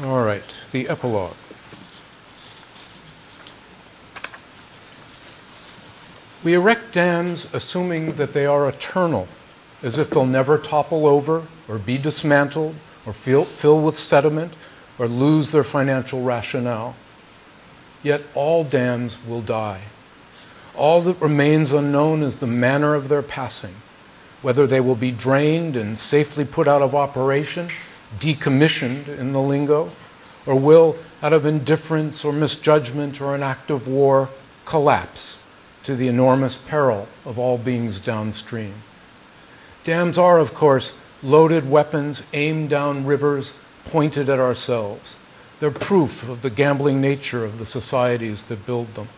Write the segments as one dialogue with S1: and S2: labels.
S1: All right, the epilogue. We erect dams assuming that they are eternal, as if they'll never topple over or be dismantled or fill with sediment or lose their financial rationale. Yet all dams will die. All that remains unknown is the manner of their passing, whether they will be drained and safely put out of operation, decommissioned in the lingo, or will, out of indifference or misjudgment or an act of war, collapse to the enormous peril of all beings downstream. Dams are, of course, loaded weapons aimed down rivers pointed at ourselves. They're proof of the gambling nature of the societies that build them.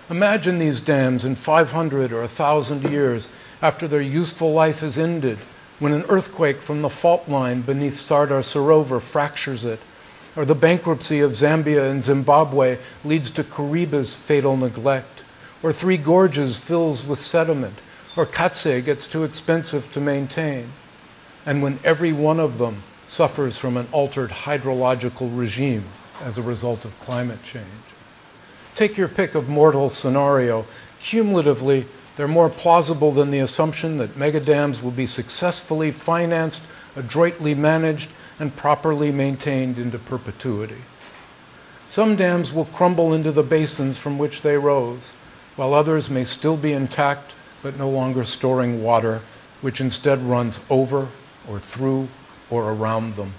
S1: Imagine these dams in 500 or 1,000 years after their useful life is ended, when an earthquake from the fault line beneath Sardar Sarovar fractures it, or the bankruptcy of Zambia and Zimbabwe leads to Kariba's fatal neglect, or Three Gorges fills with sediment, or Katse gets too expensive to maintain, and when every one of them suffers from an altered hydrological regime as a result of climate change. Take your pick of mortal scenario. Cumulatively, they're more plausible than the assumption that megadams will be successfully financed, adroitly managed, and properly maintained into perpetuity. Some dams will crumble into the basins from which they rose, while others may still be intact but no longer storing water, which instead runs over or through or around them.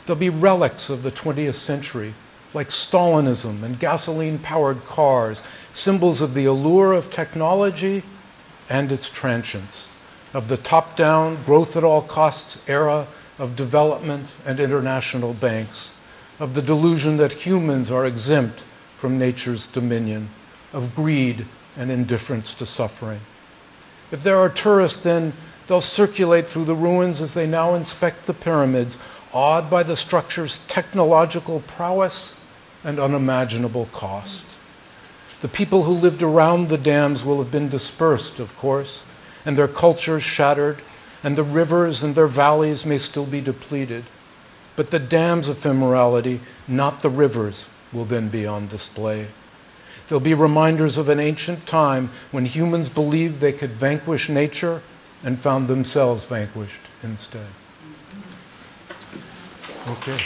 S1: They'll be relics of the 20th century, like Stalinism and gasoline-powered cars, symbols of the allure of technology and its transience, of the top-down, growth-at-all-costs era of development and international banks, of the delusion that humans are exempt from nature's dominion, of greed and indifference to suffering. If there are tourists, then they'll circulate through the ruins as they now inspect the pyramids, awed by the structure's technological prowess and unimaginable cost. The people who lived around the dams will have been dispersed, of course, and their cultures shattered, and the rivers and their valleys may still be depleted. But the dam's ephemerality, not the rivers, will then be on display. They'll be reminders of an ancient time when humans believed they could vanquish nature and found themselves vanquished instead. Okay.